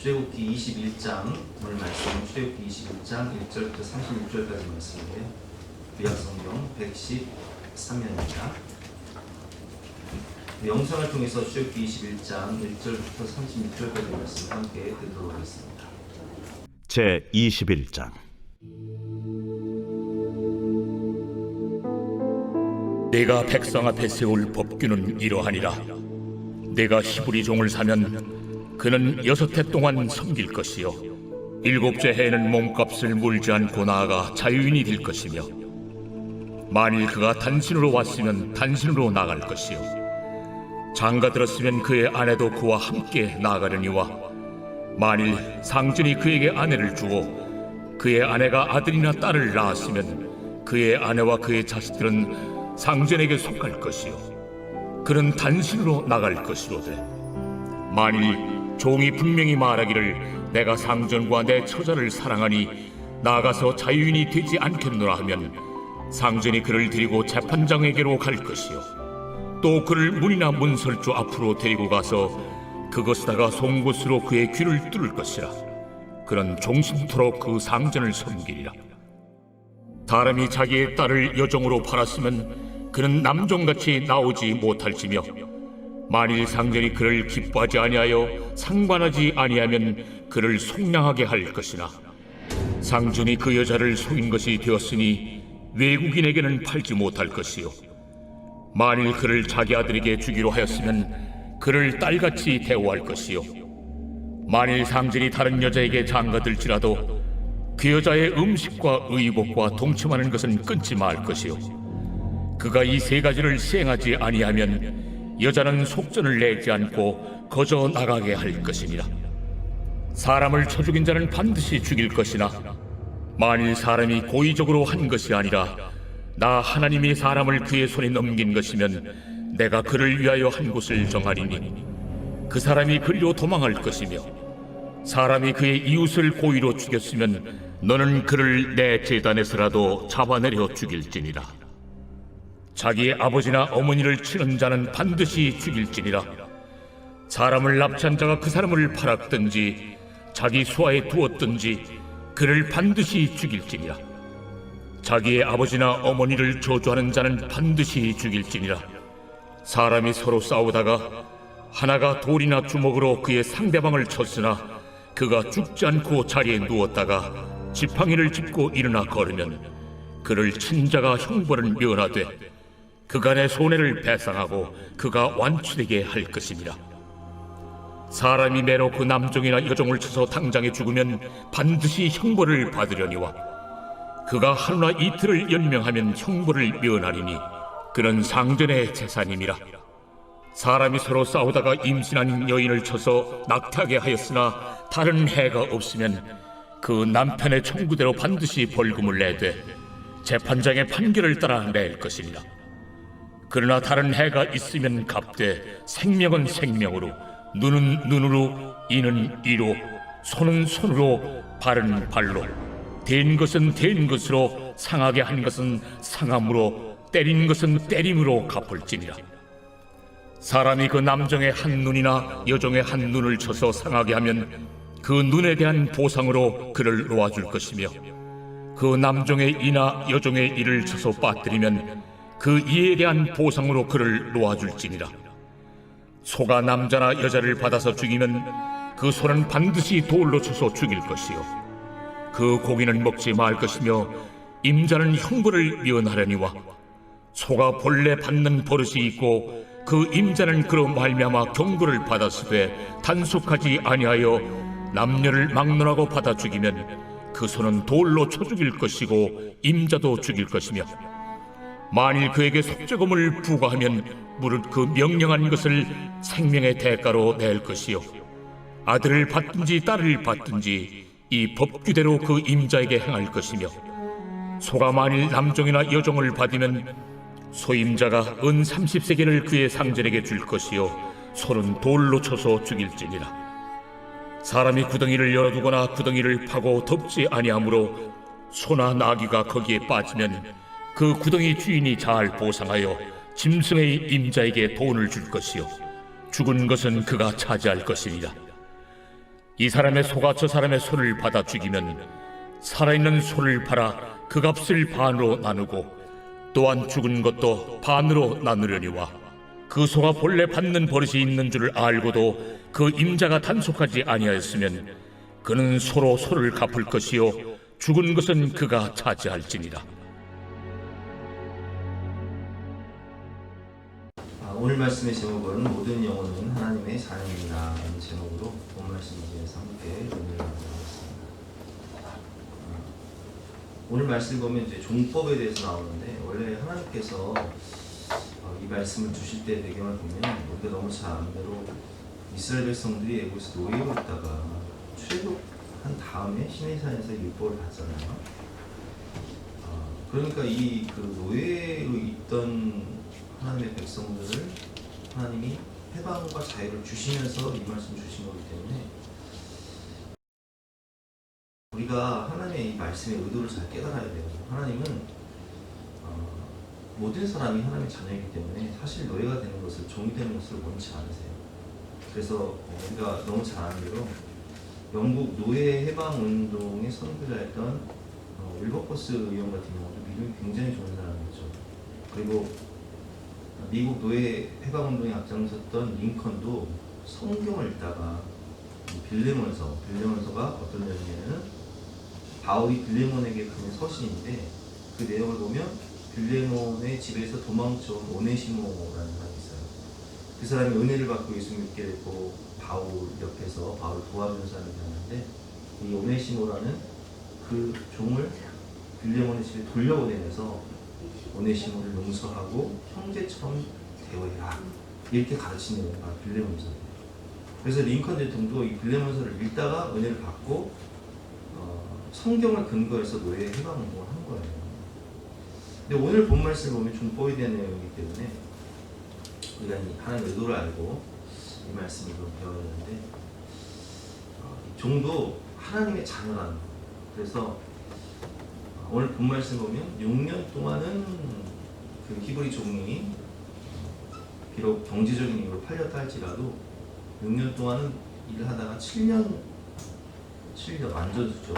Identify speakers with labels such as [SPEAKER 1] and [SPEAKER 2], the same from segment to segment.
[SPEAKER 1] 출애굽기 21장 오늘 말씀 출애굽기 21장 1절부터 36절까지 말씀이에요. 구약성경 113면입니다. 영상을 통해서 출애굽기 21장 1절부터 36절까지 말씀을 함께 듣도록 하겠습니다.
[SPEAKER 2] 제 21장.
[SPEAKER 3] 내가 백성 앞에 세울 법규는 이러하니라. 내가 히브리 종을 사면 그는 6해 동안 섬길 것이요 7째 해에는 몸값을 물지 않고 나아가 자유인이 될 것이며, 만일 그가 단신으로 왔으면 단신으로 나갈 것이요 장가 들었으면 그의 아내도 그와 함께 나아가려니와, 만일 상전이 그에게 아내를 주고 그의 아내가 아들이나 딸을 낳았으면 그의 아내와 그의 자식들은 상전에게 속할 것이요 그는 단신으로 나갈 것이로되, 만일 종이 분명히 말하기를 내가 상전과 내 처자를 사랑하니 나가서 자유인이 되지 않겠노라 하면 상전이 그를 데리고 재판장에게로 갈 것이요 또 그를 문이나 문설주 앞으로 데리고 가서 그것에다가 송곳으로 그의 귀를 뚫을 것이라. 그는 종신토록 그 상전을 섬기리라. 사람이 자기의 딸을 여종으로 팔았으면 그는 남종같이 나오지 못할지며, 만일 상전이 그를 기뻐하지 아니하여 상관하지 아니하면 그를 속량하게 할 것이나, 상전이 그 여자를 속인 것이 되었으니 외국인에게는 팔지 못할 것이요 만일 그를 자기 아들에게 주기로 하였으면 그를 딸같이 대우할 것이요 만일 상전이 다른 여자에게 장가들지라도 그 여자의 음식과 의복과 동침하는 것은 끊지 말 것이요 그가 이 3가지를 시행하지 아니하면 여자는 속전을 내지 않고 거저 나가게 할 것이니라. 사람을 쳐 죽인 자는 반드시 죽일 것이나, 만일 사람이 고의적으로 한 것이 아니라 나 하나님이 사람을 그의 손에 넘긴 것이면 내가 그를 위하여 한 곳을 정하리니 그 사람이 그리로 도망할 것이며, 사람이 그의 이웃을 고의로 죽였으면 너는 그를 내 제단에서라도 잡아내려 죽일지니라. 자기의 아버지나 어머니를 치는 자는 반드시 죽일지니라. 사람을 납치한 자가 그 사람을 팔았든지 자기 수하에 두었든지 그를 반드시 죽일지니라. 자기의 아버지나 어머니를 저주하는 자는 반드시 죽일지니라. 사람이 서로 싸우다가 하나가 돌이나 주먹으로 그의 상대방을 쳤으나 그가 죽지 않고 자리에 누웠다가 지팡이를 짚고 일어나 걸으면 그를 친 자가 형벌을 면하되 그간의 손해를 배상하고 그가 완치되게 할 것입니다. 사람이 매로 그 남종이나 여종을 쳐서 당장에 죽으면 반드시 형벌을 받으려니와, 그가 하루나 이틀을 연명하면 형벌을 면하리니 그는 상전의 재산임이라. 사람이 서로 싸우다가 임신한 여인을 쳐서 낙태하게 하였으나 다른 해가 없으면 그 남편의 청구대로 반드시 벌금을 내되 재판장의 판결을 따라 낼 것이니라. 그러나 다른 해가 있으면 갚되 생명은 생명으로, 눈은 눈으로, 이는 이로, 손은 손으로, 발은 발로, 된 것은 된 것으로, 상하게 한 것은 상함으로, 때린 것은 때림으로 갚을지니라. 사람이 그 남종의 한 눈이나 여종의 한 눈을 쳐서 상하게 하면 그 눈에 대한 보상으로 그를 놓아줄 것이며, 그 남종의 이나 여종의 이를 쳐서 빠뜨리면 그 이에 대한 보상으로 그를 놓아줄지니라. 소가 남자나 여자를 받아서 죽이면 그 소는 반드시 돌로 쳐서 죽일 것이요 그 고기는 먹지 말 것이며 임자는 형벌을 면하려니와, 소가 본래 받는 버릇이 있고 그 임자는 그로 말미암아 경고를 받았으되 단속하지 아니하여 남녀를 막론하고 받아 죽이면 그 소는 돌로 쳐 죽일 것이고 임자도 죽일 것이며, 만일 그에게 속죄금을 부과하면 무릇 그 명령한 것을 생명의 대가로 낼 것이요 아들을 받든지 딸을 받든지 이 법규대로 그 임자에게 행할 것이며, 소가 만일 남종이나 여종을 받으면 소임자가 은 30세겔을 그의 상전에게 줄 것이요 소는 돌로 쳐서 죽일지니라. 사람이 구덩이를 열어두거나 구덩이를 파고 덮지 아니하므로 소나 나귀가 거기에 빠지면 그 구덩이 주인이 잘 보상하여 짐승의 임자에게 돈을 줄 것이요 죽은 것은 그가 차지할 것이니라. 이 사람의 소가 저 사람의 소를 받아 죽이면 살아있는 소를 팔아 그 값을 반으로 나누고 또한 죽은 것도 반으로 나누려니와 그 소가 본래 받는 버릇이 있는 줄을 알고도 그 임자가 단속하지 아니하였으면 그는 소로 소를 갚을 것이요 죽은 것은 그가 차지할지니라.
[SPEAKER 1] 오늘 말씀의 제목은 모든 영혼은 하나님의 자녀이다 라는 제목으로 본 말씀 중에서 함께 은혜를 나누겠습니다. 오늘 말씀 보면 이제 종법에 대해서 나오는데, 원래 하나님께서 이 말씀을 주실 때 배경을 보면 우리가 너무 잘 아는 대로 이스라엘 백성들이 애굽에서 노예로 있다가 출애굽한 다음에 시내산에서 율법을 받잖아요. 그러니까 이 그 노예로 있던 하나님의 백성들을 하나님이 해방과 자유를 주시면서 이 말씀 주신 거기 때문에 우리가 하나님의 이 말씀의 의도를 잘 깨달아야 돼요. 하나님은 모든 사람이 하나님의 자녀이기 때문에 사실 노예가 되는 것을, 종이 되는 것을 원치 않으세요. 그래서 우리가 너무 잘 아는 대로 영국 노예 해방 운동의 선구자 했던 윌버포스 의원 같은 경우도 믿음이 굉장히 좋은 사람이었죠. 그리고 미국 노예 해방 운동에 앞장섰던 링컨도 성경을 읽다가 빌레몬서가 어떤 내용이냐면 바울이 빌레몬에게 보낸 서신인데, 그 내용을 보면 빌레몬의 집에서 도망쳐온 오네시모라는 사람이 있어요. 그 사람이 은혜를 받고 예수 믿게 됐고 바울 옆에서 바울을 도와주는 사람이 되었는데, 이 오네시모라는 그 종을 빌레몬의 집에 돌려보내면서 오네시모를 용서하고 형제처럼 대우해라, 이렇게 가르치는 내용이 바로 빌레몬서예요. 그래서 링컨 대통령도 이 빌레몬서를 읽다가 은혜를 받고 성경을 근거해서 노예 해방 운동을 한 거예요. 근데 오늘 본 말씀을 보면 종법에 대한 내용이기 때문에 우리가 하나님의 의도를 알고 이 말씀을 배워야 되는데, 종도 하나님의 자녀라는 거예요. 그래서 오늘 본 말씀 보면 6년 동안은 그 히브리 종이 비록 경제적인 이유로 팔렸다 할지라도 6년 동안은 일을 하다가 7년 안전수죠.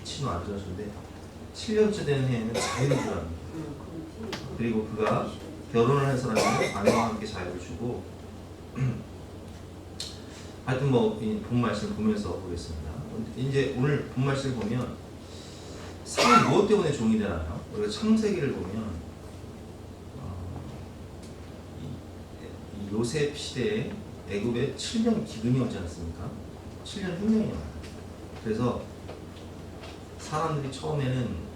[SPEAKER 1] 친후 안전수인데 7년째 되는 해에는 자유를 주랍니다. 그리고 그가 결혼을 한 사람은 아내와 함께 자유를 주고 하여튼 본 말씀을 보면서 보겠습니다. 이제 오늘 본 말씀을 보면 사람이 무엇 때문에 종이 되나요? 우리가 창세기를 보면 이 요셉 시대에 애굽에 7년 기근이 오지 않습니까? 7년 흉년이 와요. 그래서 사람들이 처음에는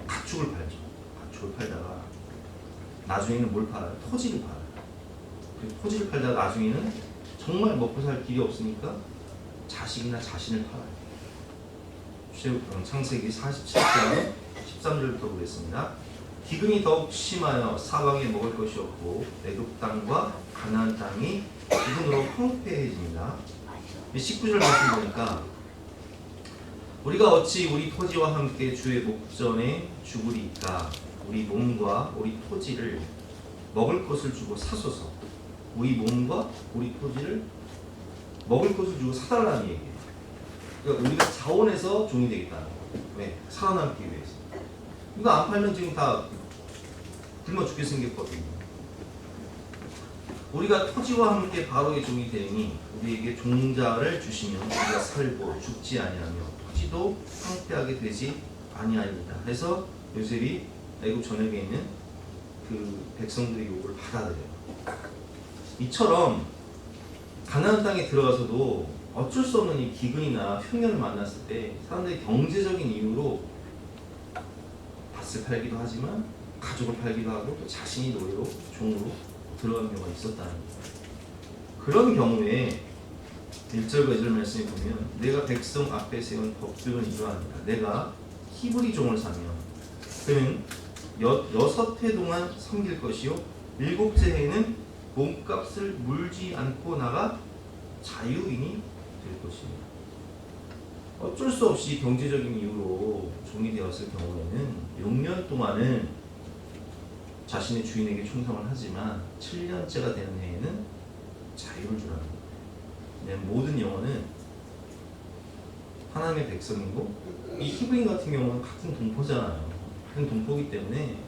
[SPEAKER 1] 가축을 팔죠. 가축을 팔다가 나중에는 뭘 팔아요? 토지를 팔아요. 토지를 팔다가 나중에는 정말 먹고 살 길이 없으니까 자식이나 자신을 팔아요. 창세기 47장 13절부터 보겠습니다. 기근이 더욱 심하여 사방에 먹을 것이 없고 애굽 땅과 가나안 땅이 기근으로 황폐해집니다. 19절 말씀 보니까 우리가 어찌 우리 토지와 함께 주의 목전에 죽으리까? 우리 몸과 우리 토지를 먹을 것을 주고 사소서. 우리 몸과 우리 토지를 먹을 것을 주고 사달라는 얘기예요. 그러니까 우리가 자원해서 종이 되겠다는 거예요. 왜? 살아남기 위해서. 이거 안 팔면 지금 다 굶어 죽게 생겼거든요. 우리가 토지와 함께 바로의 종이 되니 우리에게 종자를 주시면 우리가 살고 죽지 아니하며 토지도 황폐하게 되지 아니하리이다. 그래서 요셉이 애굽 전역에 있는 그 백성들의 요구를 받아들여요. 이처럼 가나안 땅에 들어가서도 어쩔 수 없는 이 기근이나 흉년을 만났을 때 사람들이 경제적인 이유로 밭을 팔기도 하지만 가족을 팔기도 하고 또 자신이 노예로 종으로 들어간 경우가 있었다는 거예요. 그런 경우에 1절과 2절 말씀에 보면 내가 백성 앞에 세운 법규는 이러하니라. 내가 히브리 종을 사면 그는 6해 동안 섬길 것이요 7째 해에는 몸값을 물지 않고 나가 자유인이 될 것입니다. 어쩔 수 없이 경제적인 이유로 종이 되었을 경우에는 6년 동안은 자신의 주인에게 충성을 하지만 7년째가 되는 해에는 자유를 주라는 거예요. 모든 영혼은 하나님의 백성이고, 이 히브리인 같은 경우는 같은 동포잖아요. 같은 동포이기 때문에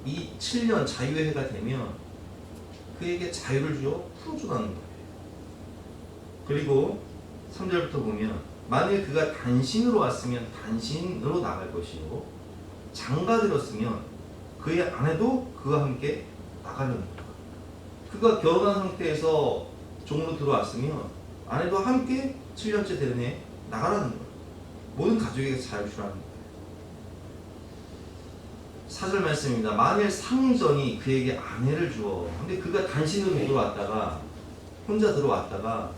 [SPEAKER 1] 이 7년 자유의 해가 되면 그에게 자유를 주어 풀어주라는 거예요. 그리고 3절부터 보면 만일 그가 단신으로 왔으면 단신으로 나갈 것이요 장가들었으면 그의 아내도 그와 함께 나가려는 거예요. 그가 결혼한 상태에서 종으로 들어왔으면 아내도 함께 7년째 되는 해 나가라는 거예요. 모든 가족에게 자유를 주라는 거예요. 4절 말씀입니다. 만일 상전이 그에게 아내를 주어, 근데 그가 단신으로 들어왔다가 혼자 들어왔다가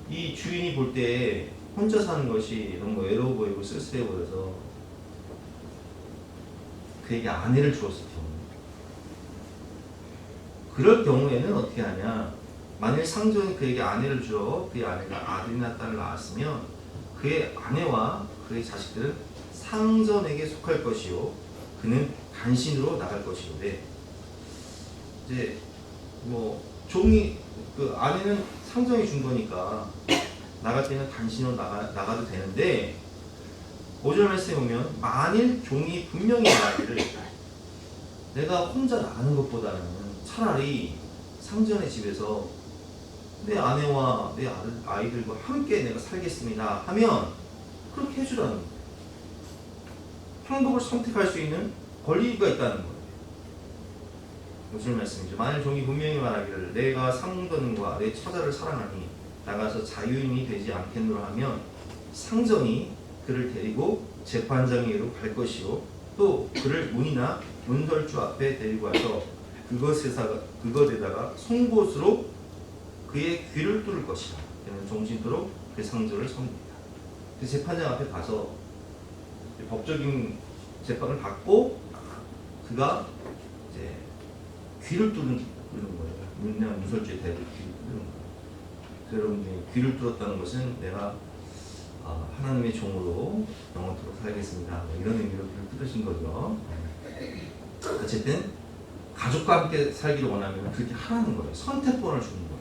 [SPEAKER 1] 이 주인이 볼 때 혼자 사는 것이 너무 외로워 보이고 쓸쓸해 보여서 그에게 아내를 주었을 경우, 그럴 경우에는 어떻게 하냐? 만일 상전이 그에게 아내를 주어 그의 아내가 아들이나 딸을 낳았으면 그의 아내와 그의 자식들은 상전에게 속할 것이요 그는 단신으로 나갈 것이오되, 이제 뭐 종이 그 아내는 상전이 준 거니까 나갈 때는 단신으로 나가도 되는데, 5절 말씀에 보면 만일 종이 분명히 말하기를 내가 혼자 나가는 것보다는 차라리 상전의 집에서 내 아내와 내 아이들과 함께 내가 살겠습니다 하면 그렇게 해주라는 거예요. 행복을 선택할 수 있는 권리가 있다는 거예요. 무슨 말씀이죠? 만일 종이 분명히 말하기를 내가 상전과 내 처자를 사랑하니 나가서 자유인이 되지 않겠노라 하면 상전이 그를 데리고 재판장에게로 갈 것이요 또 그를 문이나 문설주 앞에 데리고 와서 그것에다가 송곳으로 그의 귀를 뚫을 것이라. 그는 종신토록 그 상전을 섬깁니다. 그 재판장 앞에 가서 법적인 재판을 받고 그가 이제 귀를 뚫는 거예요. 문이나 문설주에 대고 귀를 뚫는 거예요. 여러분들이 귀를 뚫었다는 것은 내가 하나님의 종으로 영원토록 살겠습니다, 뭐 이런 의미로 귀를 뚫으신 거죠. 어쨌든 가족과 함께 살기를 원하면 그렇게 하라는 거예요. 선택권을 주는 거예요.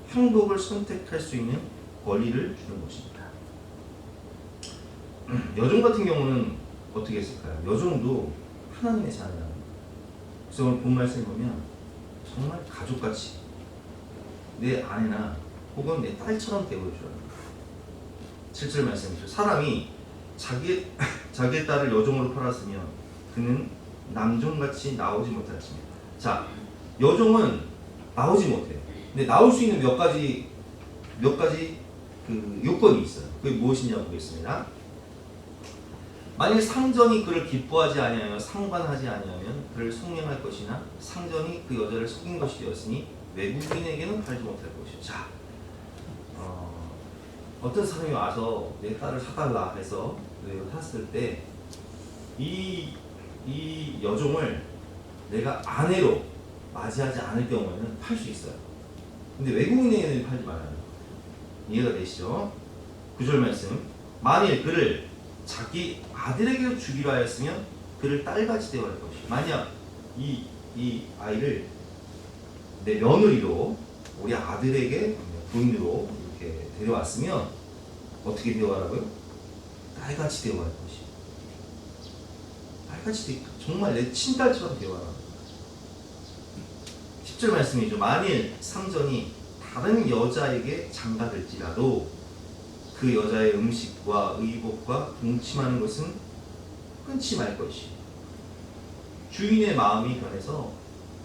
[SPEAKER 1] 행복을 선택할 수 있는 권리를 주는 것입니다. 여종 같은 경우는 어떻게 했을까요? 여종도 하나님의 자녀라는 거예요. 그래서 오늘 본 말씀을 보면 정말 가족같이 내 아내나 혹은 내 딸처럼 대우해주라는 거예요. 7절 말씀이죠. 사람이 자기의 딸을 여종으로 팔았으면 그는 남종같이 나오지 못하였습니다. 자, 여종은 나오지 못해요. 근데 나올 수 있는 몇 가지 그 요건이 있어요. 그게 무엇이냐고 보겠습니다. 만일 상전이 그를 기뻐하지 아니하며 상관하지 아니하면 그를 속량할 것이나 상전이 그 여자를 속인 것이 되었으니 외국인에게는 팔지 못할 것이요. 자, 어떤 사람이 와서 내 딸을 사달라 해서 샀을 때 이 여종을 내가 아내로 맞이하지 않을 경우에는 팔 수 있어요. 근데 외국인에게는 팔지 말아야 돼요. 이해가 되시죠? 9절 말씀. 만일 그를 자기 아들에게 주기로 하였으면 그를 딸같이 대우할 것이. 만약 이 아이를 내 며느리로 우리 아들에게 부인으로 이렇게 데려왔으면 어떻게 대우하라고요? 딸같이 대우할 것이. 딸같이 정말 내 친딸처럼 대우하라. 10절 말씀이죠. 만일 상전이 다른 여자에게 장가들지라도 그 여자의 음식과 의복과 동침하는 것은 끊지 말 것이. 주인의 마음이 변해서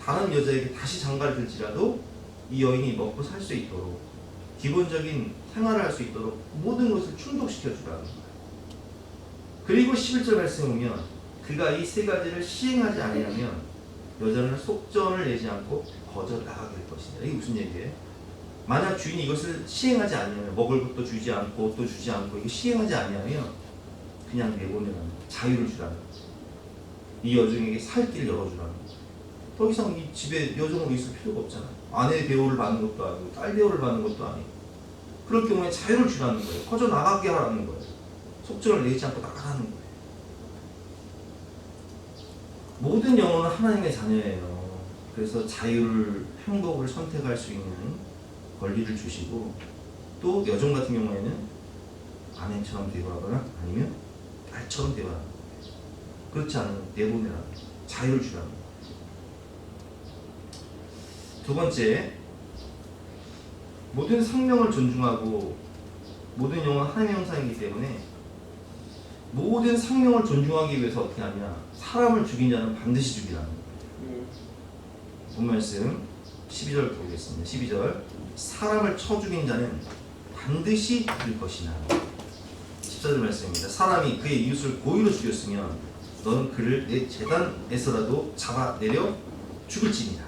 [SPEAKER 1] 다른 여자에게 다시 장가를 들지라도 이 여인이 먹고 살 수 있도록 기본적인 생활을 할 수 있도록 모든 것을 충족시켜 주라는 거예요. 그리고 11절 말씀에 보면 그가 이 세 가지를 시행하지 아니하면 여자는 속전을 내지 않고 거저 나가게 될 것이다. 이게 무슨 얘기예요? 만약 주인이 이것을 시행하지 않으면, 먹을 것도 주지 않고 옷도 주지 않고 이거 시행하지 아니하면 그냥 내보내는 거예요. 자유를 주라는 거예요. 이 여종에게 살 길을 열어주라는 거예요. 더 이상 이 집에 여종으로 있을 필요가 없잖아요. 아내 대우를 받는 것도 아니고 딸 대우를 받는 것도 아니고. 그럴 경우에 자유를 주라는 거예요. 거저 나가게 하라는 거예요. 속전을 내지 않고 나가라는 거예요. 모든 영혼은 하나님의 자녀예요. 그래서 자유를, 행복을 선택할 수 있는 권리를 주시고 또 여종 같은 경우에는 아내처럼 대우하거나 아니면 딸처럼 대우하는 거예요. 그렇지 않으면 내보내라는 거예요. 자유를 주라는 거예요. 두 번째, 모든 생명을 존중하고 모든 영혼은 하나님의 형상이기 때문에 모든 생명을 존중하기 위해서 어떻게 하냐, 사람을 죽인 자는 반드시 죽이라는 거예요. 본 말씀 12절 보겠습니다. 12절, 사람을 쳐 죽인 자는 반드시 죽일 것이나. 14절 말씀입니다. 사람이 그의 이웃을 고의로 죽였으면 너는 그를 내 제단에서라도 잡아내려 죽을지니라.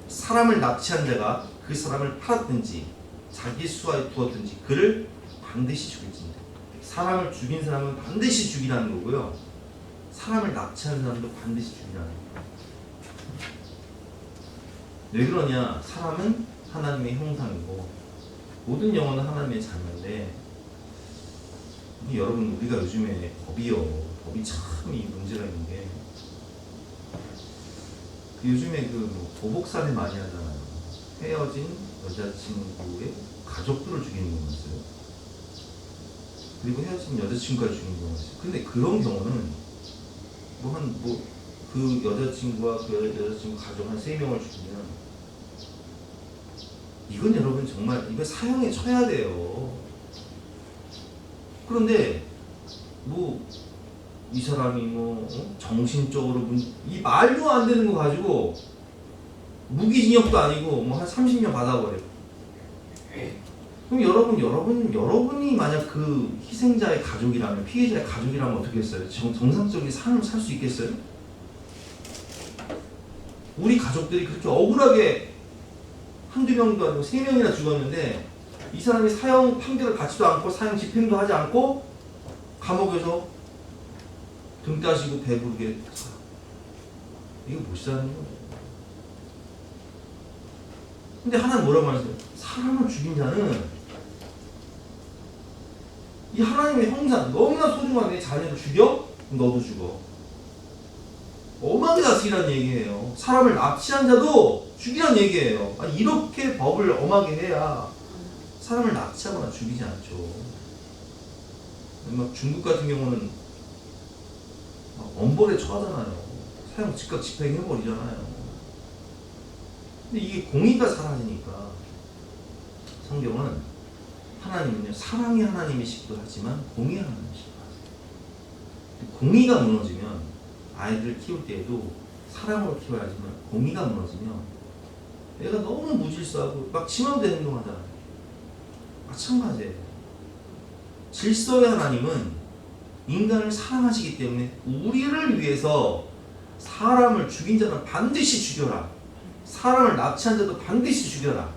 [SPEAKER 1] 사람을 납치한 자가 그 사람을 팔았든지 자기 수하에 두었든지 그를 반드시 죽일지니라. 사람을 죽인 사람은 반드시 죽이라는 거고요, 사람을 납치한 사람도 반드시 죽이라는 거예요. 왜 그러냐? 사람은 하나님의 형상이고 모든 영혼은 하나님의 자녀인데, 여러분, 우리가 요즘에 법이 참 이 문제가 있는 게, 요즘에 보복살인 많이 하잖아요. 헤어진 여자친구의 가족들을 죽이는 경우가 있어요. 그리고 헤어진 여자친구가 죽이는 경우가 있어요. 근데 그런 경우는 그 여자친구와 그 여자친구 가족 한 3명을 죽이면, 이건 여러분 정말 이거 사형에 쳐야 돼요. 그런데 이 사람이 정신적으로 이 말도 안 되는 거 가지고 무기징역도 아니고 한 30년 받아버려. 그럼 여러분이 만약 그 희생자의 가족이라면, 피해자의 가족이라면 어떻게 했어요? 정상적인 삶을 살 수 있겠어요? 우리 가족들이 그렇게 억울하게 한두 명도 아니고 3명이나 죽었는데, 이 사람이 사형 판결을 받지도 않고 사형 집행도 하지 않고 감옥에서 등 따시고 배부르게 살아. 이거 못 사는 거예요. 근데 하나님 뭐라고 말했어요? 사람을 죽인 자는, 이 하나님의 형상, 너무나 소중한 내 자녀를 죽여? 그럼 너도 죽어. 엄하게 다스리라는 얘기예요. 사람을 납치한 자도 죽이라는 얘기예요. 이렇게 법을 엄하게 해야 사람을 납치하거나 죽이지 않죠. 중국 같은 경우는 엄벌에 처하잖아요. 사형 즉각 집행해버리잖아요. 근데 이게 공의가 사라지니까, 성경은 하나님은요, 사랑의 하나님이시기도 하지만 공의의 하나님이시기도 하세요. 공의가 무너지면, 아이들을 키울 때에도 사랑으로 키워야지만, 공의가 무너지면 애가 너무 무질서하고 막 지맘대로 행동하잖아요. 마찬가지예요. 질서의 하나님은 인간을 사랑하시기 때문에 우리를 위해서 사람을 죽인 자는 반드시 죽여라, 사람을 납치한 자도 반드시 죽여라.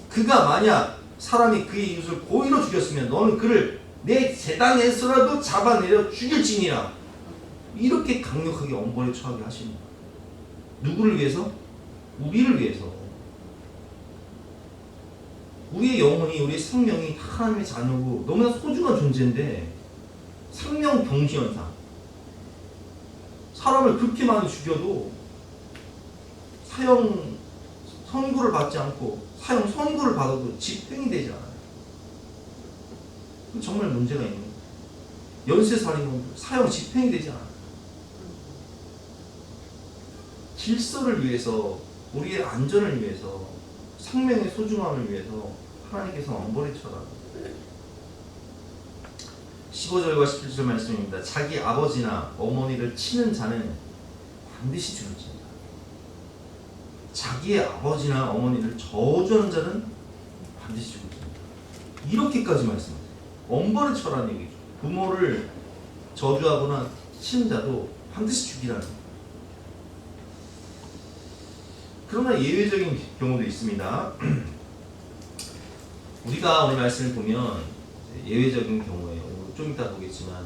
[SPEAKER 1] 그가 만약 사람이 그의 이웃을 고의로 죽였으면 너는 그를 내 제단에서라도 잡아내려 죽일지니라. 이렇게 강력하게 엄벌에 처하게 하시는 거예요. 누구를 위해서? 우리를 위해서. 우리의 영혼이, 우리의 생명이 다 하나님의 자녀고 너무나 소중한 존재인데, 생명 경시현상, 사람을 그렇게 많이 죽여도 사형 선고를 받지 않고, 사형 선고를 받아도 집행이 되지 않아요. 정말 문제가 있는 거예요. 연쇄살인은 사형 집행이 되지 않아요. 질서를 위해서, 우리의 안전을 위해서, 생명의 소중함을 위해서 하나님께서 엄벌에 처하라. 15절과 17절 말씀입니다. 자기 아버지나 어머니를 치는 자는 반드시 죽을지니라. 자기의 아버지나 어머니를 저주하는 자는 반드시 죽을지니라. 이렇게까지 말씀하세요. 엄벌에 처하라는 얘기죠. 부모를 저주하거나 치는 자도 반드시 죽이라는 거예요. 그러나 예외적인 경우도 있습니다. 우리가 오늘 말씀을 보면 예외적인 경우에, 좀 이따 보겠지만,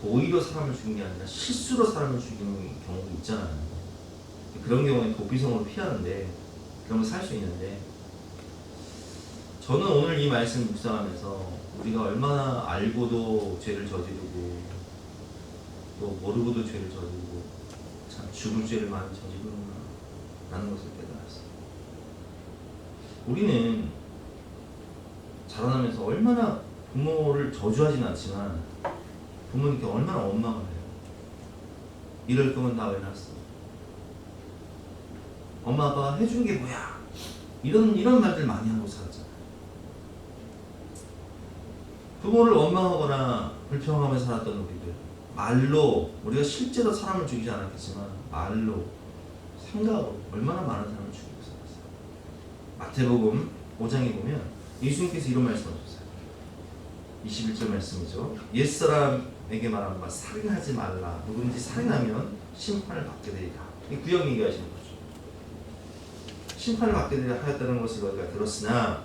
[SPEAKER 1] 고의로 사람을 죽이는 게 아니라 실수로 사람을 죽이는 경우도 있잖아요. 그런 경우는 도피성으로 피하는데, 그런 걸 살 수 있는데, 저는 오늘 이 말씀 묵상하면서 우리가 얼마나 알고도 죄를 저지르고 또 모르고도 죄를 저지르고 참 죽을 죄를 많이 저지르는구나 라는 것을 깨달았어요. 우리는 자라나면서 얼마나 부모를 저주하지는 않지만 부모님께 얼마나 원망을 해요. 이럴 거면 나 왜 낳았어? 엄마 아빠가 해준 게 뭐야? 이런 말들 많이 하고 살았잖아요. 부모를 원망하거나 불평하면서 살았던 우리들, 말로 우리가 실제로 사람을 죽이지 않았겠지만 말로, 생각으로 얼마나 많은 사람을 죽이고 살았어요. 마태복음 5장에 보면 예수님께서 이런 말씀하셨어요. 21절 말씀이죠. 옛사람에게 말하는 바 살인하지 말라. 누구든지 살인하면 심판을 받게 되리라. 이 구약 얘기하시는 거죠. 심판을 받게 되리라 하였다는 것을 너희가 들었으나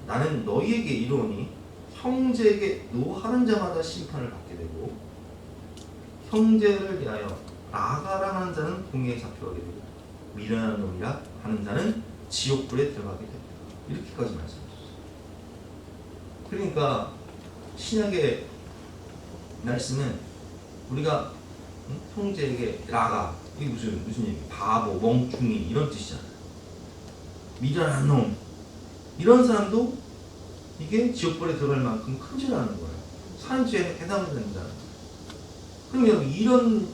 [SPEAKER 1] 나는 너희에게 이르노니 형제에게 노하는 자마다 심판을 받게 되고 형제를 위하여 나가라 하는 자는 공의에 잡혀가게 되고 미련한 놈이라 하는 자는 지옥불에 들어가게 됩니다. 이렇게까지 말씀하셨어요. 그러니까 신약의 말씀은 우리가 형제에게 나가, 이게 무슨 얘기? 바보, 멍충이 이런 뜻이잖아요. 미련한 놈, 이런 사람도 이게 지옥불에 들어갈 만큼 큰 죄를 하는 거예요. 살인죄에 해당된다. 그럼 여러분 이런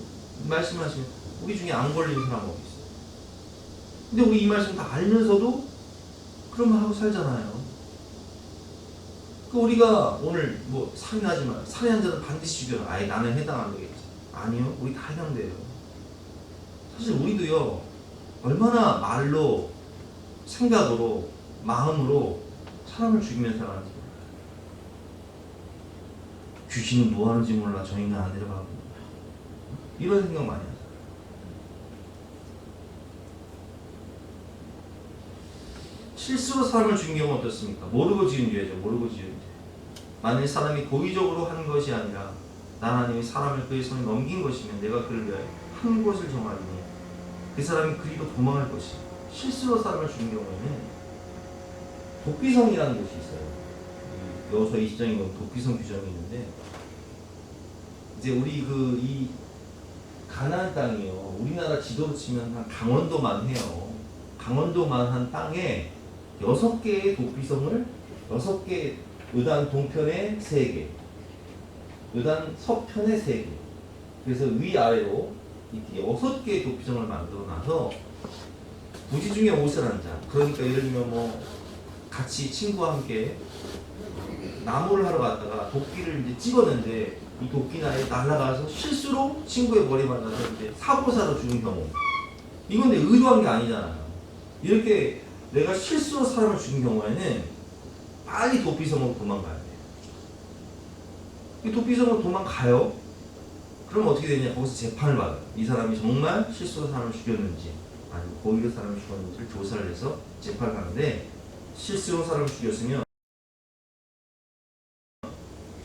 [SPEAKER 1] 말씀하시면 우리 중에 안 걸리는 사람 어디 있어요? 근데 우리 이 말씀 다 알면서도 그런 말 하고 살잖아요. 그 우리가 오늘 뭐 살인하지 마, 살인한 자는 반드시 죽여라. 아예 나는 해당 안 되겠지. 아니요, 우리 다 해당돼요. 사실 우리도요, 얼마나 말로, 생각으로, 마음으로 사람을 죽이면서 살아가는지 몰라요. 귀신은 뭐 하는지 몰라. 저 인간 안 데려가고. 이런 생각 많이 하죠. 실수로 사람을 죽인 경우는 어떻습니까? 모르고 지은 죄죠. 모르고 지은 죄. 만일 사람이 고의적으로 한 것이 아니라 하나님이 사람을 그의 손에 넘긴 것이면 내가 그를 위하여 한 곳을 정하리니 그 사람이 그리로 도망할 것이. 실수로 사람을 죽인 경우에는 도피성이라는 곳이 있어요. 여호수아 20장에 보면 도피성 규정이 있는데, 이제 우리 이 가나안 땅이요, 우리나라 지도로 치면 한 강원도만 해요. 강원도만 한 땅에 6개의 도피성을, 6개, 의단 동편에 3개, 의단 서편에 3개, 그래서 위아래로 이렇게 6개의 도피성을 만들어 놔서 부지 중에 옷을 한 자, 그러니까 예를 들면 뭐 같이 친구와 함께 나무를 하러 갔다가 도끼를 이제 찍었는데 이 도끼나에 날아가서 실수로 친구의 머리에 맞아서 이제 사고사로 죽은 경우, 이건 내 의도한 게 아니잖아요. 이렇게 내가 실수로 사람을 죽인 경우에는 빨리 도피성으로 도망가야 돼요. 이 도피성으로 도망가요. 그럼 어떻게 되냐? 거기서 재판을 받아요. 이 사람이 정말 실수로 사람을 죽였는지 아니면 고의로 사람을 죽였는지를 조사를 해서 재판을 하는데, 실수로 사람을 죽였으면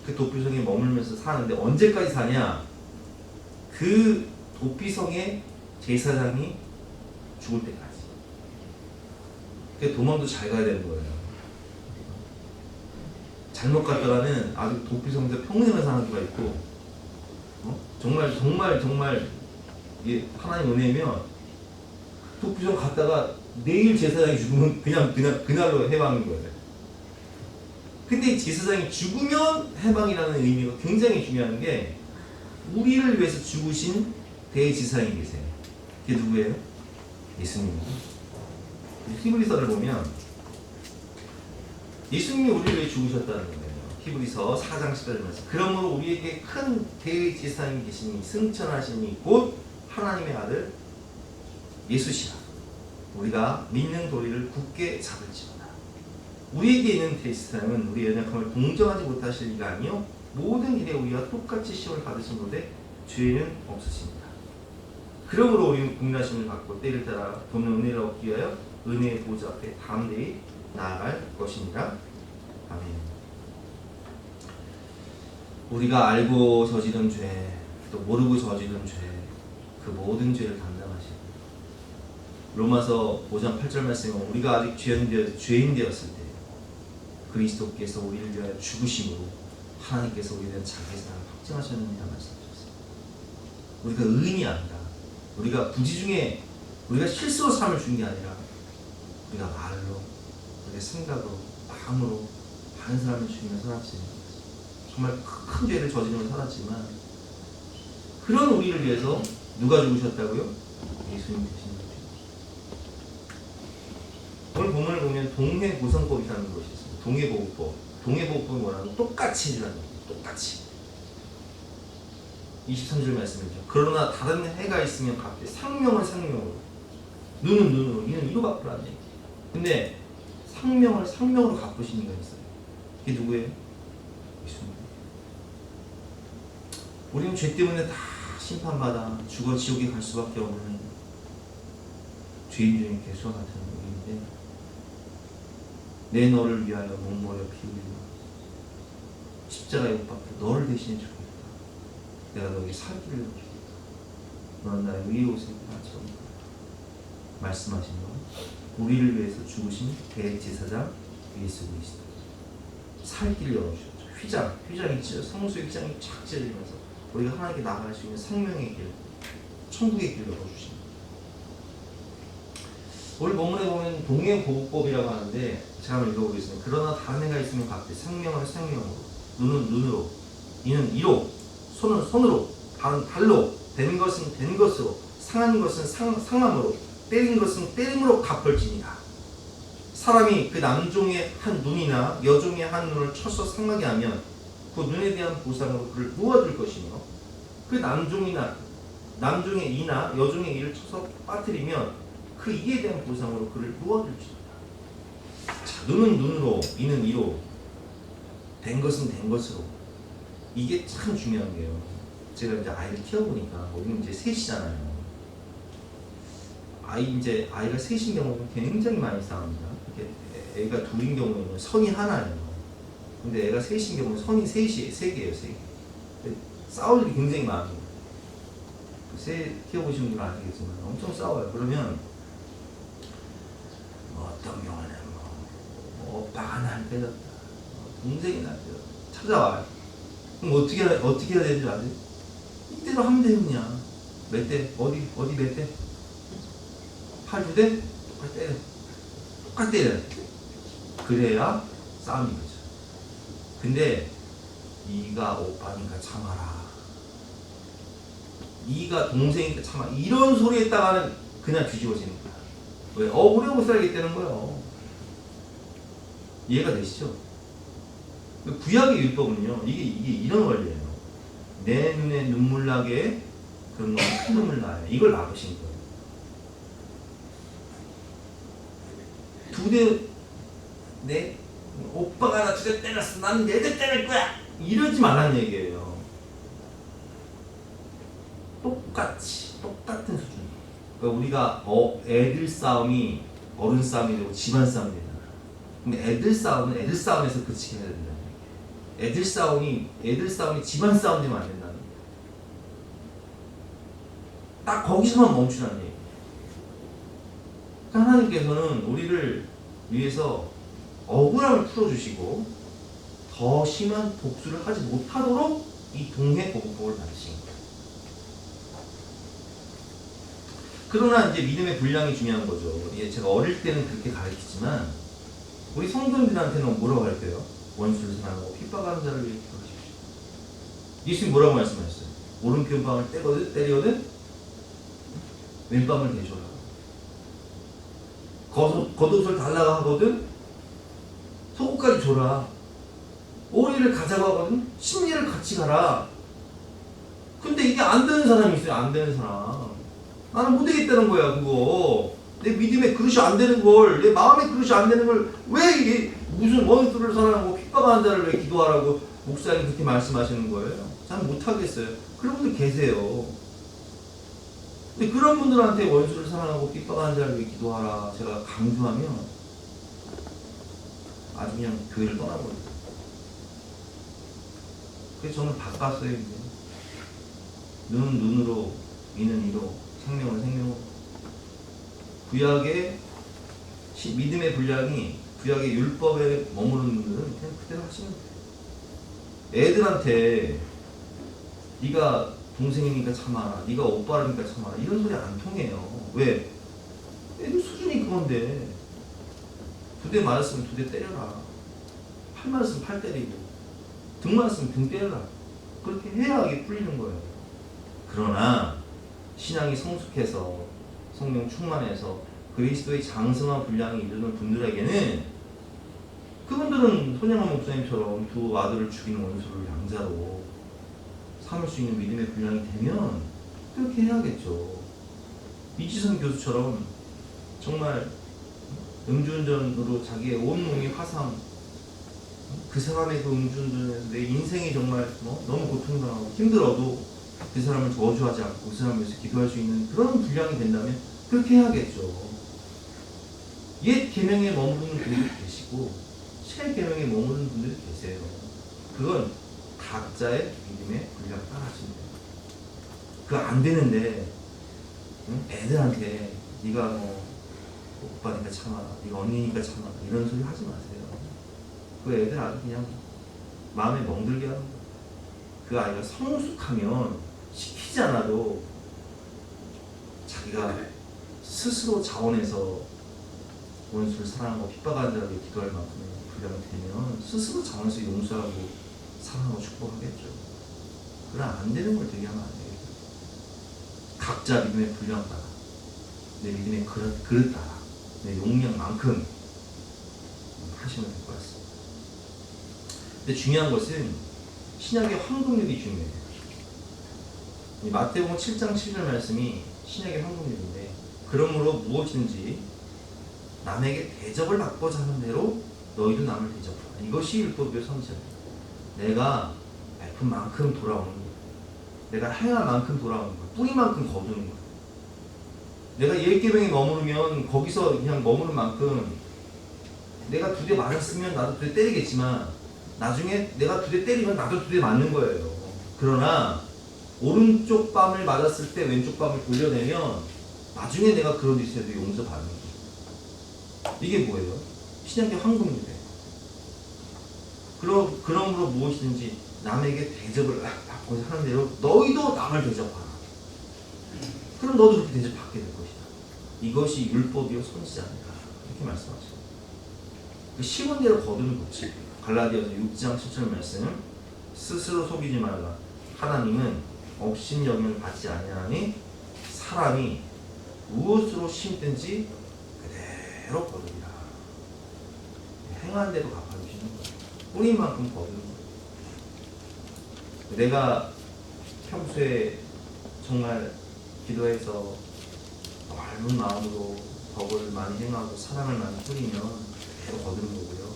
[SPEAKER 1] 그 도피성에 머물면서 사는데 언제까지 사냐? 그 도피성의 제사장이 죽을 때까지. 그 도망도 잘 가야 되는 거예요. 잘못 갔다가는 아주 도피성에서 평생을 사는 수가 있고, 정말 이게 하나님 은혜면 도피성 갔다가 내일 제사장이 죽으면 그냥 그날로 해방인 거예요. 근데 제사장이 죽으면 해방이라는 의미가 굉장히 중요한 게, 우리를 위해서 죽으신 대제사장이 계세요. 그게 누구예요? 예수님입니다. 히브리서를 보면 예수님이 우리를 위해 죽으셨다는 거예요. 히브리서 4장 10절 말씀. 그러므로 우리에게 큰 대제사장이 계시니 승천하시니 곧 하나님의 아들 예수시라. 우리가 믿는 도리를 굳게 잡을지어다. 우리에게 있는 대제사장은 우리의 연약함을 동정하지 못하실 이가 아니요 모든 일에 우리와 똑같이 시험을 받으신 노되 죄는 없으십니다. 그러므로 우리는 국나심을 받고 때를 따라 돕는 은혜를 얻기 위하여 은혜의 보좌 앞에 담대히 나아갈 것입니다. 아멘. 우리가 알고 저지른 죄, 또 모르고 저지른 죄, 그 모든 죄를 담당하시고, 로마서 5장 8절 말씀에 우리가 아직 죄인 되었을 때 그리스도께서 우리를 위하여 죽으심으로 하나님께서 우리에 대한 자기의 사랑을 확증하셨느니라 말씀하셨습니다. 우리가 의인이 아니라, 우리가 부지 중에 우리가 실수로 사람을 죽인 게 아니라 우리가 말로, 우리가 생각으로, 마음으로 다른 사람을 죽이며 살았지. 정말 큰 죄를 저지르며 살았지만 그런 우리를 위해서 누가 죽으셨다고요? 예수님 되신 거죠. 오늘 본문을 보면 동해보상법이라는 것이 있습니다. 동해보호법. 동해보호법은 뭐라고? 똑같이 해주라는 거예요. 똑같이. 23절 말씀이죠. 그러나 다른 해가 있으면 갚되 상명을 상명으로 눈은 눈으로 이는 이로 갚으라. 근데 상명을 상명으로 갚으시는 이가 있어요. 이게 누구예요? 예수님. 우리는 죄 때문에 다 심판받아 죽어 지옥에 갈 수밖에 없는 죄인 중에 개수와 같은 우리인데 내 너를 위하여 목머려 피 흘리며 십자가에 못 박혀 너를 대신해 주겠다. 내가 너에게 살 길을 주겠다. 너는 나의 의의 옷을 바쳐 말씀하신 건 우리를 위해서 죽으신 대제사장 예수 그리스도. 살 길을 열어주셨죠. 휘장 있죠. 성소의 휘장이 쫙 찢어지면서 우리가 하나님께 나아갈 수 있는 생명의 길, 천국의 길을 열어주십니다. 오늘 본문에 보면 동해보호법이라고 하는데 제가 한번 읽어보겠습니다. 그러나 다른 해가 있으면 갚되 생명을 생명으로, 눈은 눈으로, 이는 이로, 손은 손으로, 발은 발로, 된 것은 된 것으로, 상한 것은 상함으로, 때린 것은 때림으로 갚을지니라. 사람이 그 남종의 한 눈이나 여종의 한 눈을 쳐서 상하게 하면 그 눈에 대한 보상으로 그를 놓아줄 것이며 그 남종의 이나 여종의 이를 쳐서 빠뜨리면 그 이에 대한 보상으로 그를 놓아줄지니라. 자, 눈은 눈으로, 이는 이로, 된 것은 된 것으로. 이게 참 중요한 게요. 제가 이제 아이를 키워보니까 우리는 이제 셋이잖아요. 아이가 셋인 경우는 굉장히 많이 싸웁니다. 애가 둘인 경우에는 선이 하나예요. 근데 애가 셋인 경우는 선이 세 개예요, 세 개. 싸울 일이 굉장히 많아요. 새 키워보신 분들은 아시겠지만 엄청 싸워요. 그러면 어떤 경우는 오빠가 날 때렸다, 동생이 날 때렸다 찾아와요. 그럼 어떻게 해야 되는지 아세요? 이대로 하면 되느냐? 몇 대? 어디 몇 대? 8대? 똑같이 때려. 그래야 싸움이 거죠. 근데 네가 오빠니까 참아라, 네가 동생이니까 참아, 이런 소리 했다가는 그냥 뒤집어지는 거야. 왜? 오래 못 살겠다는 거예요. 이해가 되시죠? 구약의 율법은요, 이게 이런 원리예요. 내 눈에 눈물 나게 그런 건 큰 눈물 나요. 이걸 막으신 거예요. 내 오빠가 나 두 대 때렸어, 나는 얘들 때릴 거야, 이러지 말라는 얘기예요. 똑같은 수준. 그러니까 우리가 애들 싸움이 어른 싸움이 되고 집안 싸움이 되잖아. 근데 애들 싸움에서 그치게 해야 된다는 얘기예요. 애들 싸움이 집안 싸움 되면 안 된다는 얘기예요. 딱 거기서만 멈추라는 얘기예요. 그러니까 하나님께서는 우리를 위해서 억울함을 풀어주시고 더 심한 복수를 하지 못하도록 이 동해보호법을 만드신 거예요. 그러나 이제 믿음의 분량이 중요한 거죠. 제가 어릴 때는 그렇게 가르치지만 우리 성도님들한테는 뭐라고 가르쳐요? 원수를 사랑하고 핍박하는 자를 위해 기도하십시오. 예수님 뭐라고 말씀하셨어요? 오른편방을 때리거든 왼밤을 대줘라. 겉옷을 달라고 하거든 속옷까지 줘라. 오리를 가자고 하거든 심리를 같이 가라. 근데 이게 안 되는 사람이 있어요. 안 되는 사람. 나는 못 되겠다는 거야. 그거 내 믿음의 그릇이 안 되는 걸, 내 마음의 그릇이 안 되는 걸 왜 이게 무슨 원수를 사랑하고 핍박하는 자를 왜 기도하라고 목사님 그렇게 말씀하시는 거예요? 잘 못하겠어요. 그런 분들 계세요. 근데 그런 분들한테 원수를 사랑하고 핍박하는 자를 위해 기도하라 제가 강조하면 아주 그냥 교회를 떠나버려요. 그래서 저는 바꿨어요. 이제 눈은 눈으로, 이는 이로, 생명은 생명으로. 구약의 믿음의 분량이 구약의 율법에 머무르는 분들은 그냥 그대로 하시면 돼요. 애들한테 네가 동생이니까 참아라, 네가 오빠라니까 참아라, 이런 소리 안 통해요. 왜? 애들 수준이 그건데 두 대 맞았으면 두 대 때려라. 팔만 쓰면 팔 때리고 등만 쓰면 등 때려라. 그렇게 해야 이게 풀리는 거예요. 그러나 신앙이 성숙해서 성령 충만해서 그리스도의 장성한 분량이 이르는 분들에게는 그분들은 손양원 목사님처럼 두 아들을 죽이는 원수를 양자로 삼을 수 있는 믿음의 분량이 되면 그렇게 해야겠죠. 이지선 교수처럼 정말 음주운전으로 자기의 온몸이 화상, 그 사람의 그 음주운전에서 내 인생이 정말 너무 고통당하고 힘들어도 그 사람을 저주하지 않고 그 사람을 위해서 기도할 수 있는 그런 분량이 된다면 그렇게 해야겠죠. 옛 계명에 머무르는 분들이 계시고 새 계명에 머무르는 분들이 계세요. 그건 각자의 믿음의 분량 따라하시면 돼요. 그거 안 되는데 애들한테 네가 뭐 오빠니까 참아, 네가 언니니까 참아 이런 소리 하지 마세요. 그 애들 아주 그냥 마음에 멍들게 하는 거예요. 그 아이가 성숙하면 시키지 않아도 자기가 스스로 자원해서 원수를 사랑하고 핍박하는 자에게 기도할 만큼의 분량이 되면 스스로 자원해서 용서하고 사랑하고 축복하겠죠. 그러나 안 되는 걸 되게 하면 안 돼요. 각자 믿음의 분량 따라, 내 믿음의 그릇 따라, 내 용량만큼 하시면 될 것 같습니다. 근데 중요한 것은 신약의 황금률이 중요해요. 이 마태복음 7장 7절 말씀이 신약의 황금률인데, 그러므로 무엇인지 남에게 대접을 받고자 하는 대로 너희도 남을 대접하라. 이것이 율법의 성질입니다. 내가 베푼 만큼 돌아오는 거예요. 내가 행할 만큼 돌아오는 거예요. 뿌리만큼 거두는 거예요. 내가 옛계명에 머무르면 거기서 그냥 머무는 만큼 내가 두 대 맞았으면 나도 두 대 때리겠지만 나중에 내가 두 대 때리면 나도 두 대 맞는 거예요. 그러나 오른쪽 뺨을 맞았을 때 왼쪽 뺨을 돌려내면 나중에 내가 그런 일이 있어도 용서받는 거예요. 이게 뭐예요? 신약의 황금률이에요. 그러므로 무엇이든지 남에게 대접을 받고자 하는 대로 너희도 남을 대접하라. 그럼 너도 그렇게 대접받게 될 것이다. 이것이 율법이요 선지자 아니라 이렇게 말씀하시죠. 그 심은 대로 거두는 법칙. 갈라디아서 6장 7절 말씀. 스스로 속이지 말라. 하나님은 업신여김을 받지 아니하니 사람이 무엇으로 심든지 그대로 거두리라. 행한 대로 갚아주시는 거예요. 뿌린 만큼 거두는 거예요. 내가 평소에 정말 기도해서 넓은 마음으로 덕을 많이 행하고 사랑을 많이 뿌리면 그대로 거두는 거고요.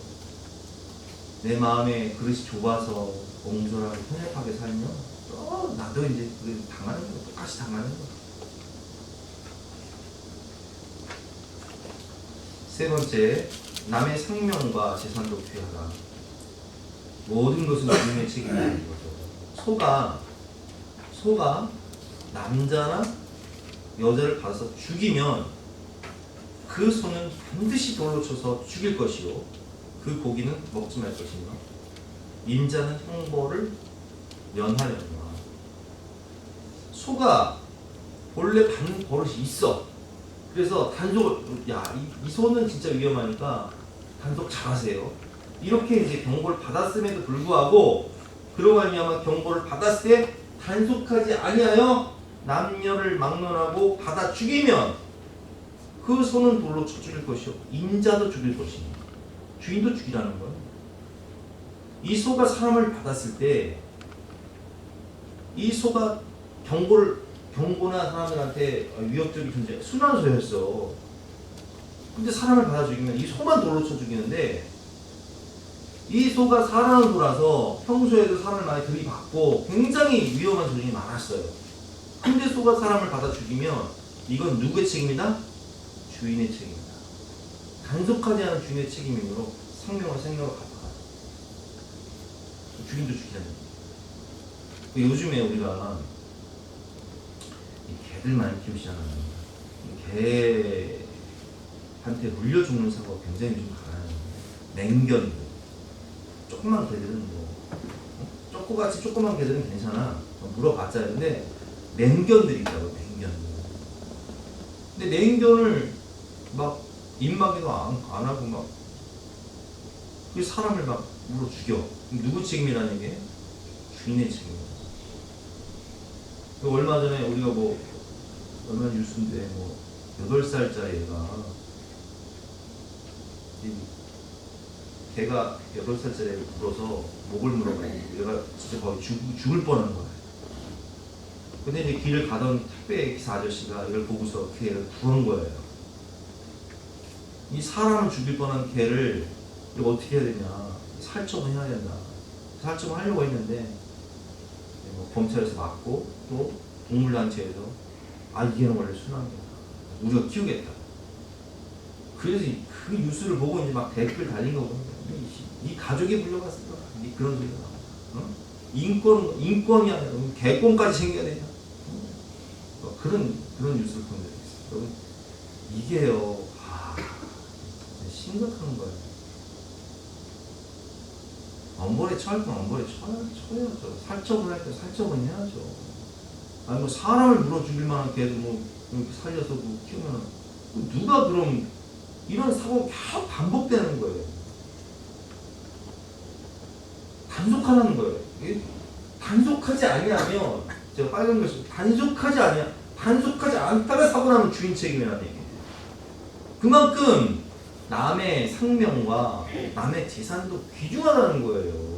[SPEAKER 1] 내 마음에 그릇이 좁아서 옹졸하고 편협하게 살면 나도 이제 당하는 거예요. 똑같이 당하는 거예요. 세 번째, 남의 생명과 재산도 귀하다. 모든 것은 주님의 책임이라는 거죠. 소가 남자나 여자를 받아서 죽이면 그 소는 반드시 돌로 쳐서 죽일 것이요, 그 고기는 먹지 말 것이며 인자는 형벌을 면하려니와. 소가 본래 받는 버릇이 있어. 그래서 단속을, 이 소는 진짜 위험하니까 단속 잘하세요. 이렇게 이제 경고를 받았음에도 불구하고 그로 말미암아 경고를 받았을 때 단속하지 아니하여 남녀를 막론하고 받아 죽이면 그 소는 돌로 쳐 죽일 것이요 인자도 죽일 것이니 주인도 죽이라는 거예요. 이 소가 사람을 받았을 때 이 소가 경고나 사람들한테 위협적인 존재, 순한 소였어. 근데 사람을 받아 죽이면 이 소만 돌로 쳐 죽이는데, 이 소가 사랑을 돌아서 평소에도 사람을 많이 들이받고 굉장히 위험한 조짐이 많았어요. 근데 소가 사람을 받아 죽이면 이건 누구의 책임이다? 주인의 책임이다. 단속하지 않은 주인의 책임이므로 생명을 갚아가요. 주인도 죽이잖아요. 요즘에 우리가 개들 많이 키우시잖아요. 개한테 물려 죽는 사고가 굉장히 좀 많아요. 맹견들. 조그만 개들은 쪼꼬같이 조그만 개들은 괜찮아. 물어봤자. 근데 맹견들이 있다고, 맹견들. 근데 맹견을 막 입마개도 안 하고 막 그 사람을 막 물어 죽여. 그럼 누구 책임이라는 얘기예요? 주인의 책임이에요. 얼마 전에 우리가 뭐 얼마 뉴스인데 뭐 8살짜리 애가 걔가 8살짜리 애를 물어서 목을 물어가지고 얘가 진짜 거의 죽을 뻔한 거야. 근데 이제 길을 가던 택배 기사 아저씨가 이걸 보고서 그 애를 구한 거예요. 이 사람을 죽일 뻔한 걔를 이거 어떻게 해야 되냐. 살점을 해야 된다. 살점을 하려고 했는데 뭐 검찰에서 맞고 또 동물단체에서 이게는 원래 순한 거다. 우리가 키우겠다. 그래서 그 뉴스를 보고 이제 막 댓글 달린 거거든요. 이 가족이 불려갔을 거야. 그런 소리가 나와. 어? 인권이 아니라 개권까지 챙겨야 되냐. 그런 뉴스를 본 적이 있어요. 여러분, 이게요. 심각한 거예요. 엄벌에 처할 건 엄벌에 쳐야죠. 살점을 할 때 살점은 해야죠. 아니 뭐 사람을 물어 죽일 만한 개도 뭐 이렇게 살려서 뭐 키우면 누가 그럼 이런 사고가 계속 반복되는 거예요. 단속하라는 거예요. 이게 단속하지 아니하면 제가 빨간 글씨 단속하지 않다가 사고 나면 주인 책임이라는 얘기예요. 그만큼 남의 생명과 남의 재산도 귀중하다는 거예요.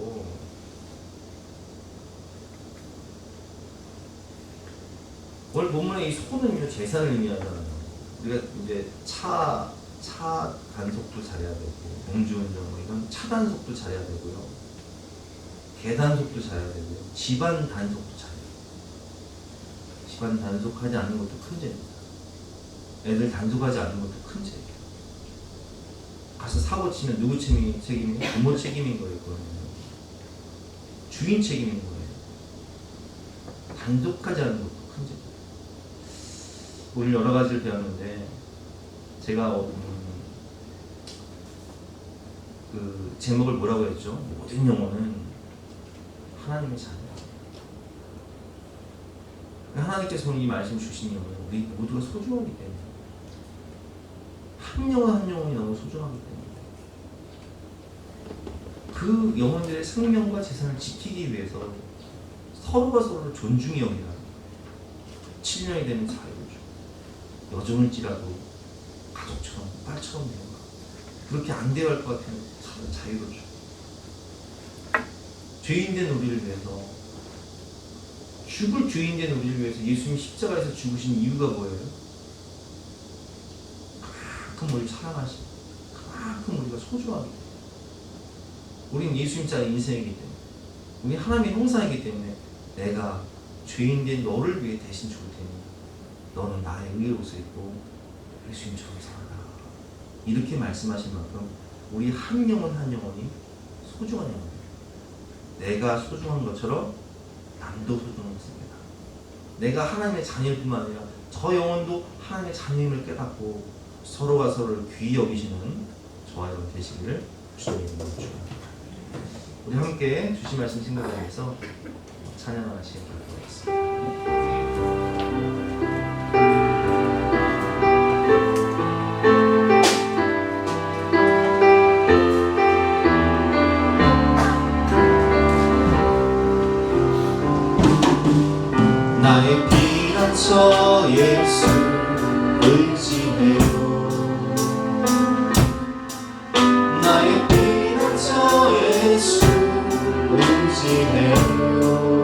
[SPEAKER 1] 오늘 본문의 이 소는요 재산을 의미하잖아요. 우리가 이제 차 단속도 잘해야 되고 음주운전 뭐 이런 차 단속도 잘해야 되고요. 개 단속도 잘해야 되고요. 집안 단속도 잘해야 돼요. 집안 단속하지 않는 것도 큰 죄입니다. 애들 단속하지 않는 것도 큰 죄예요. 가서 사고 치면 누구 책임이에요? 부모 책임인 거예요. 그거는. 주인 책임인 거예요. 단속하지 않는 것도 큰 죄예요. 오늘 여러 가지를 배웠는데 제가 그 제목을 뭐라고 했죠? 모든 영혼은 하나님의 자녀. 하나님께서 이 말씀 주신 영혼은 우리 모두가 소중하기 때문에 한 영혼 한 영혼이 너무 소중하기 때문에 그 영혼들의 생명과 재산을 지키기 위해서 서로가 서로를 존중히 여기라. 7년이 되는 자유를 줘. 여종일지라도 가족처럼 딸처럼 대우가. 그렇게 안 대할 것 같으면 자유를 줘. 죄인된 우리를 위해서 죽을 죄인된 우리를 위해서 예수님 십자가에서 죽으신 이유가 뭐예요? 그만큼 우리를 사랑하시고 그만큼 우리가 소중하기 때문에 우리는 예수님자의 인생이기 때문에 우리 하나님의 형상이기 때문에 내가 죄인된 너를 위해 대신 죽을 테니 너는 나의 의의 옷을 입고 예수님처럼 살아라. 이렇게 말씀하신 만큼 우리 한 영혼 한 영혼이 소중한 영혼이에요. 내가 소중한 것처럼 남도 소중한 것입니다. 내가 하나님의 자녀일 뿐만 아니라 저 영혼도 하나님의 자녀임을 깨닫고 서로가 서로를 귀히 여기시는 저와 여러분 되시기를 주님의 이름으로 축원합니다. 우리 함께 주신 말씀 생각하면서 찬양하시기 바라겠습니다.
[SPEAKER 4] 나의 피난처 예수 의지해요. 나의 피난처 예수 의지해요.